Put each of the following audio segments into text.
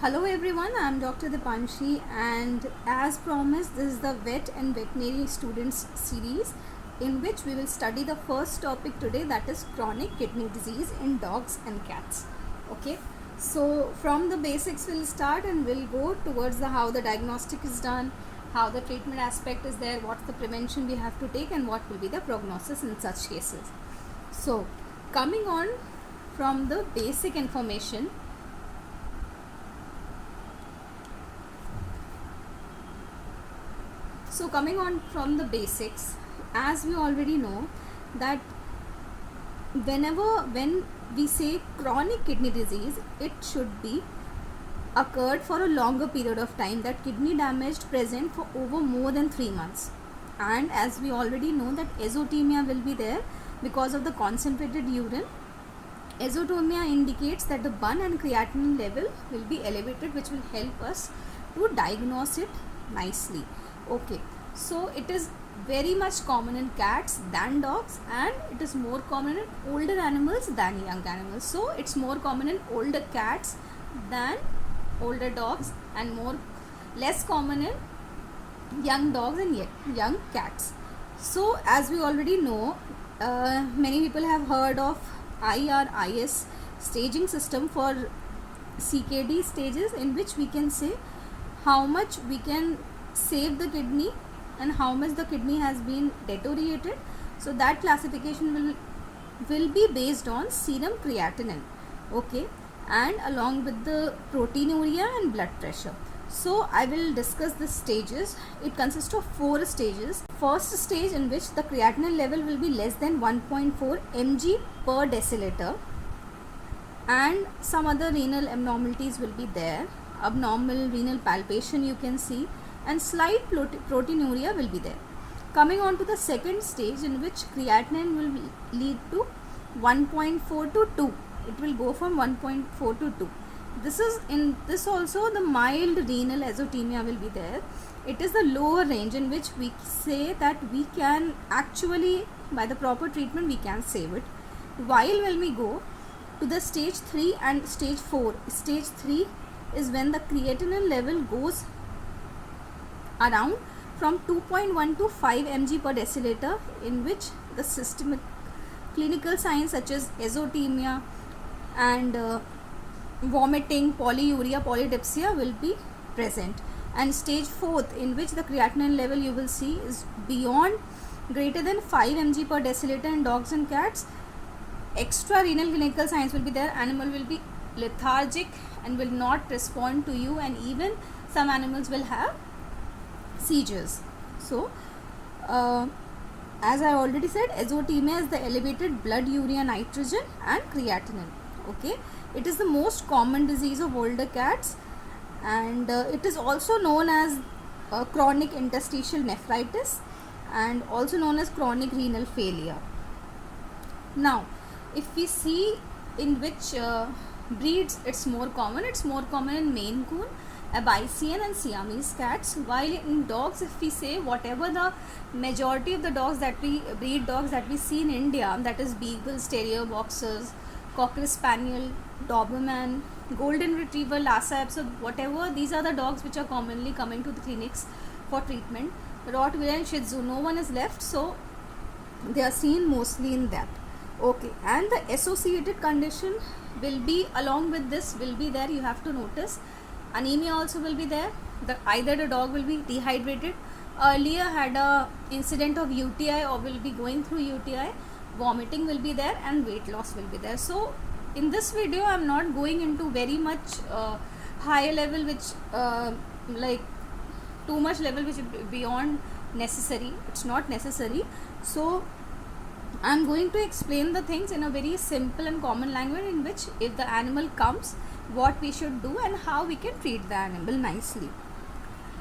Hello everyone, I am Dr. Dipanshi, and as promised, this is the Vet and Veterinary Students series in which we will study the first topic today, that is chronic kidney disease in dogs and cats. Okay, so from the basics we'll start and we'll go towards the how the diagnostic is done, how the treatment aspect is there, what's the prevention we have to take, and what will be the prognosis in such cases. So coming on from the basic information, so coming on from the basics, as we already know that when we say chronic kidney disease, it should be occurred for a longer period of time, that kidney damage present for over more than 3 months. And as we already know that azotemia will be there because of the concentrated urine. Azotemia indicates that the BUN and creatinine level will be elevated, which will help us to diagnose it nicely. Okay, so it is very much common in cats than dogs, and it is more common in older animals than young animals. So it's more common in older cats than older dogs, and less common in young dogs and young cats. So as we already know, many people have heard of IRIS staging system for CKD stages, in which we can say how much we can save the kidney and how much the kidney has been deteriorated. So that classification will be based on serum creatinine, okay, and along with the proteinuria and blood pressure. So I will discuss the stages. It consists of 4 stages. First stage, in which the creatinine level will be less than 1.4 mg per deciliter, and some other renal abnormalities will be there. Abnormal renal palpation you can see, and slight proteinuria will be there. Coming on to the second stage, in which creatinine will lead to 1.4 to 2. It will go from 1.4 to 2. This also the mild renal azotemia will be there. It is the lower range, in which we say that we can actually, by the proper treatment, we can save it. While when we go to the stage 3 and stage 4, stage 3 is when the creatinine level goes around from 2.1 to 5 mg per deciliter, in which the systemic clinical signs such as azotemia and vomiting, polyuria, polydipsia will be present. And stage 4th, in which the creatinine level you will see is beyond greater than 5 mg per deciliter in dogs and cats. Extra renal clinical signs will be there. Animal will be lethargic and will not respond to you, and even some animals will have seizures. So as I already said, azotemia is the elevated blood urea nitrogen and creatinine. Okay, it is the most common disease of older cats, and it is also known as chronic interstitial nephritis, and also known as chronic renal failure. Now if we see in which breeds it's more common in Maine Coon, Abyssinian and Siamese cats. While in dogs, if we say whatever the majority of the breed dogs that we see in India, that is Beagles, Terrier, Boxers, Cocker Spaniel, Doberman, Golden Retriever, Lhasa Apso, whatever, these are the dogs which are commonly coming to the clinics for treatment. Rottweiler and Shih Tzu, no one is left, so they are seen mostly in that. Okay, and the associated condition will be along with this will be there. You have to notice anemia also will be there. Either the dog will be dehydrated, earlier had a incident of UTI or will be going through UTI, vomiting will be there, and weight loss will be there. So in this video I am not going into very much high level, which like too much level, which is beyond necessary. It's not necessary. So I am going to explain the things in a very simple and common language, in which if the animal comes, what we should do and how we can treat the animal nicely.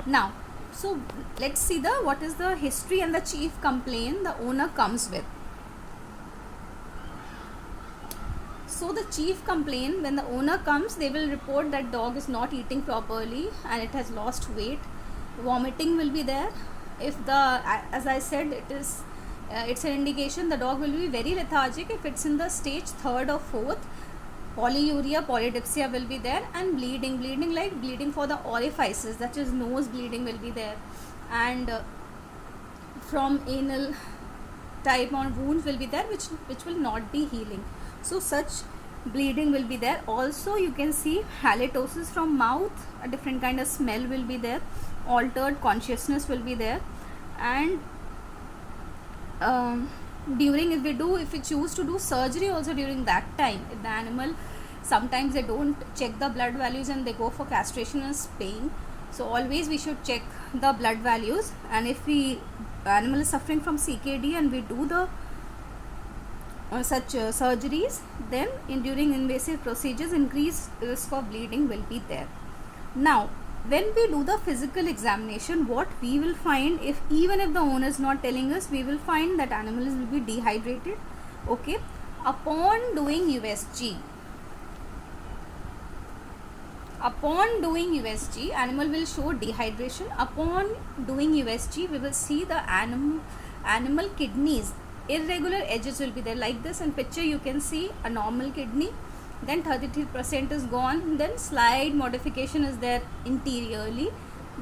Now, so let's see what is the history and the chief complaint the owner comes with. So the chief complaint, when the owner comes, they will report that dog is not eating properly and it has lost weight. Vomiting will be there. As I said, it's an indication the dog will be very lethargic. If it's in the stage 3rd or 4th, polyuria, polydipsia will be there, and bleeding like bleeding for the orifices, that is nose bleeding will be there, and from anal type on wounds will be there, which will not be healing. So such bleeding will be there. Also you can see halitosis from mouth, a different kind of smell will be there, altered consciousness will be there, and during if we choose to do surgery also during that time, if the animal, sometimes they don't check the blood values and they go for castration and spaying, so always we should check the blood values. And if the animal is suffering from CKD and we do the such surgeries, then during invasive procedures increased risk of bleeding will be there. Now when we do the physical examination, what we will find, if even if the owner is not telling us, we will find that animals will be dehydrated. Okay, upon doing USG, animal will show dehydration. Upon doing USG, we will see the animal kidneys, irregular edges will be there like this. In picture you can see a normal kidney, then 33% is gone, then slight modification is there interiorly,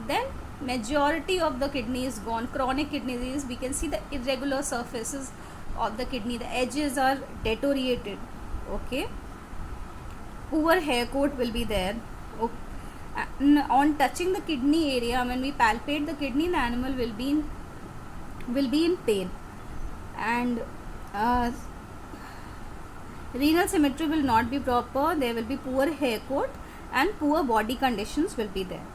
then majority of the kidney is gone. Chronic kidney disease, we can see the irregular surfaces of the kidney, the edges are deteriorated. Okay, poor hair coat will be there. Okay. On touching the kidney area, when we palpate the kidney, the animal will be in pain, and renal symmetry will not be proper, there will be poor hair coat, and poor body conditions will be there.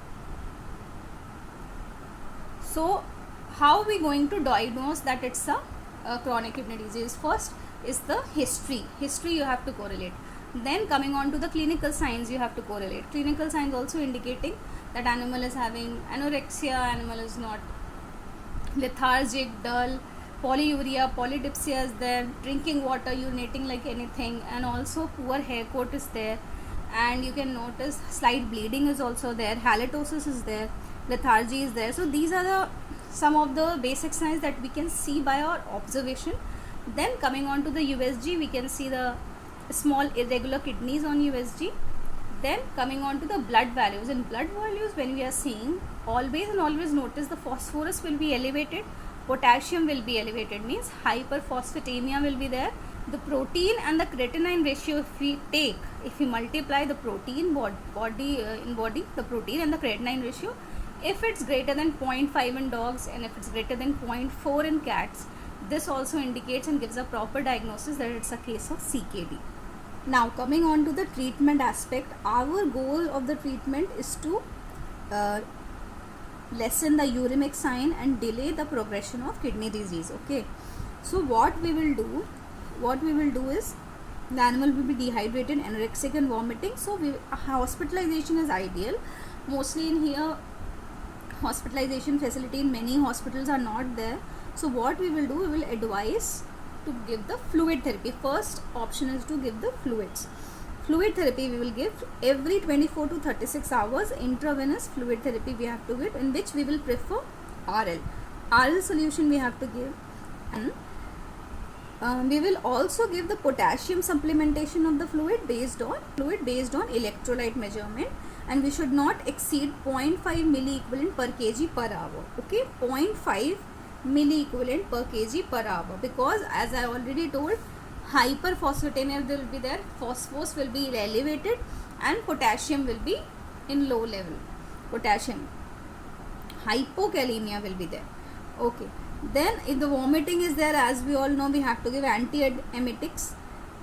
So how are we going to diagnose that it's a chronic kidney disease? First is the history you have to correlate. Then coming on to the clinical signs, you have to correlate. Clinical signs also indicating that animal is having anorexia, animal is not lethargic, dull, polyuria, polydipsia is there, drinking water, urinating like anything, and also poor hair coat is there, and you can notice slight bleeding is also there, halitosis is there, lethargy is there. So these are some of the basic signs that we can see by our observation. Then coming on to the USG, we can see the small irregular kidneys on USG. Then coming on to the blood values. In blood values, when we are seeing, always notice the phosphorus will be elevated, potassium will be elevated, means hyperphosphatemia will be there. The protein and the creatinine ratio, if we multiply the protein body, the protein and the creatinine ratio, if it's greater than 0.5 in dogs and if it's greater than 0.4 in cats, this also indicates and gives a proper diagnosis that it's a case of CKD. Now coming on to the treatment aspect, our goal of the treatment is to lessen the uremic sign and delay the progression of kidney disease. Okay, so what we will do is, the animal will be dehydrated, anorexic and vomiting, so hospitalization is ideal. Mostly in here, hospitalization facility in many hospitals are not there. So what we will do, we will advise to give the fluid therapy. First option is to give the fluids. Fluid therapy we will give every 24 to 36 hours. Intravenous fluid therapy we have to give, in which we will prefer RL solution we have to give, and we will also give the potassium supplementation of the fluid based on electrolyte measurement, and we should not exceed 0.5 milliequivalent per kg per hour. Okay, 0.5 milliequivalent per kg per hour, because as I already told, hyperphosphatemia will be there, phosphorus will be elevated, and potassium will be in low level. Potassium, hypokalemia will be there. Okay, then if the vomiting is there, as we all know, we have to give antiemetics,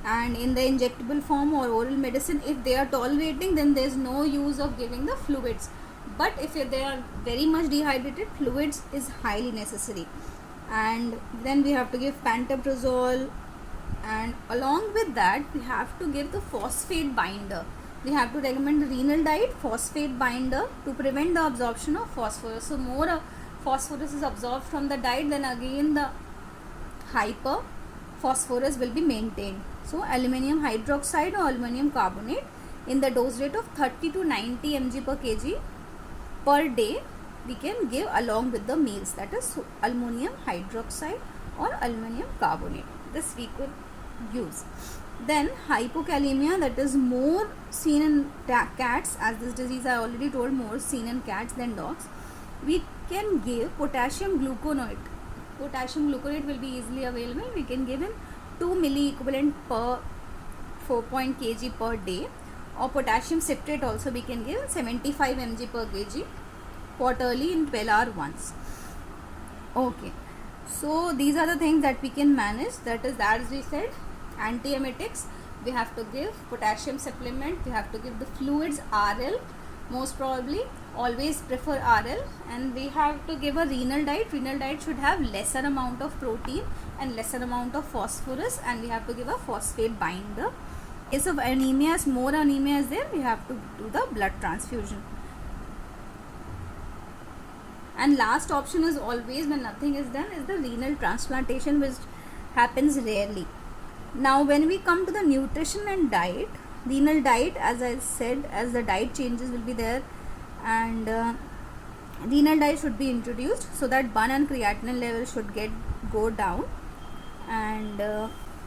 and in the injectable form or oral medicine. If they are tolerating, then there is no use of giving the fluids, but if they are very much dehydrated, fluids is highly necessary. And then we have to give pantoprazole, and along with that we have to give the phosphate binder. We have to recommend the renal diet, phosphate binder, to prevent the absorption of phosphorus. So more phosphorus is absorbed from the diet, then again the hyperphosphorus will be maintained. So aluminum hydroxide or aluminum carbonate in the dose rate of 30 to 90 mg per kg per day we can give along with the meals, that is aluminum hydroxide or aluminum carbonate. This we could use. Then hypokalemia, that is more seen in cats, as this disease I already told, more seen in cats than dogs. We can give potassium gluconate. Potassium gluconate will be easily available. We can give in 2 milliequivalent per 4 kg per day, or potassium citrate also we can give 75 mg per kg quarterly in 12 hour once. Okay, so these are the things that we can manage. That is, as we said, antiemetics, we have to give potassium supplement, we have to give the fluids RL, most probably always prefer RL, and we have to give a renal diet. Renal diet should have lesser amount of protein and lesser amount of phosphorus, and we have to give a phosphate binder. In case of anemia, as more anemia is there, we have to do the blood transfusion. And last option is always, when nothing is done, is the renal transplantation, which happens rarely. Now when we come to the nutrition and diet, renal diet, as I said, as the diet changes will be there, and renal diet should be introduced so that BUN and creatinine level should go down. And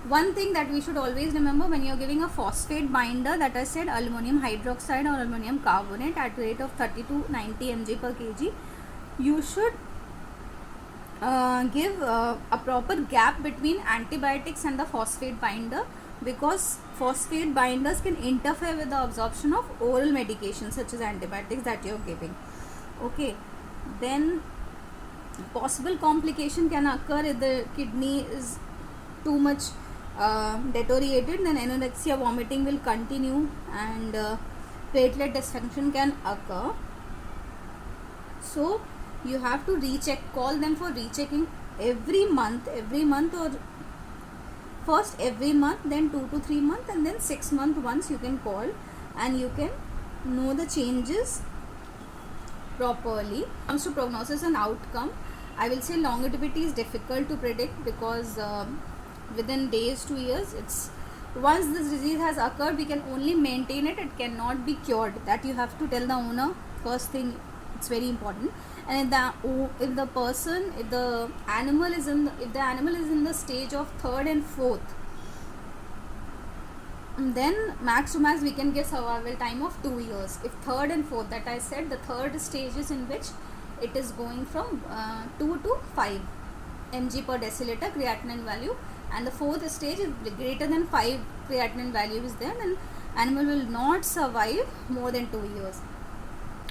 one thing that we should always remember, when you are giving a phosphate binder, that I said aluminum hydroxide or aluminum carbonate at rate of 30 to 90 mg per kg, you should give a proper gap between antibiotics and the phosphate binder, because phosphate binders can interfere with the absorption of oral medications such as antibiotics that you are giving. Okay, then possible complication can occur if the kidney is too much deteriorated. Then anorexia, vomiting will continue, and platelet dysfunction can occur. So you have to recheck, call them for rechecking every month, or first every month, then 2 to 3 months, and then 6 months once you can call, and you can know the changes properly. When it comes to prognosis and outcome, I will say longevity is difficult to predict, because within days to years, once this disease has occurred, we can only maintain it. It cannot be cured. That you have to tell the owner first thing. It's very important. And if the animal is in the stage of 3rd and 4th, then max to max we can give survival time of 2 years. If 3rd and 4th, that I said, the 3rd stage is in which it is going from 2 to 5 mg per deciliter creatinine value, and the 4th stage is greater than 5 creatinine value is there, then animal will not survive more than 2 years.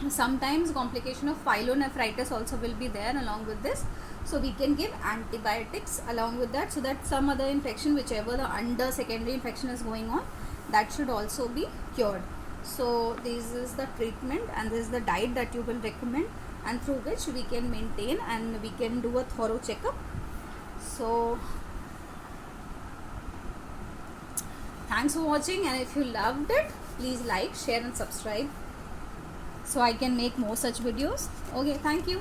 Sometimes complication of pyelonephritis also will be there along with this, so we can give antibiotics along with that, so that some other infection, whichever the under secondary infection is going on, that should also be cured. So this is the treatment, and this is the diet that you will recommend, and through which we can maintain and we can do a thorough checkup. So thanks for watching, and if you loved it, please like, share and subscribe, so I can make more such videos. Okay, thank you.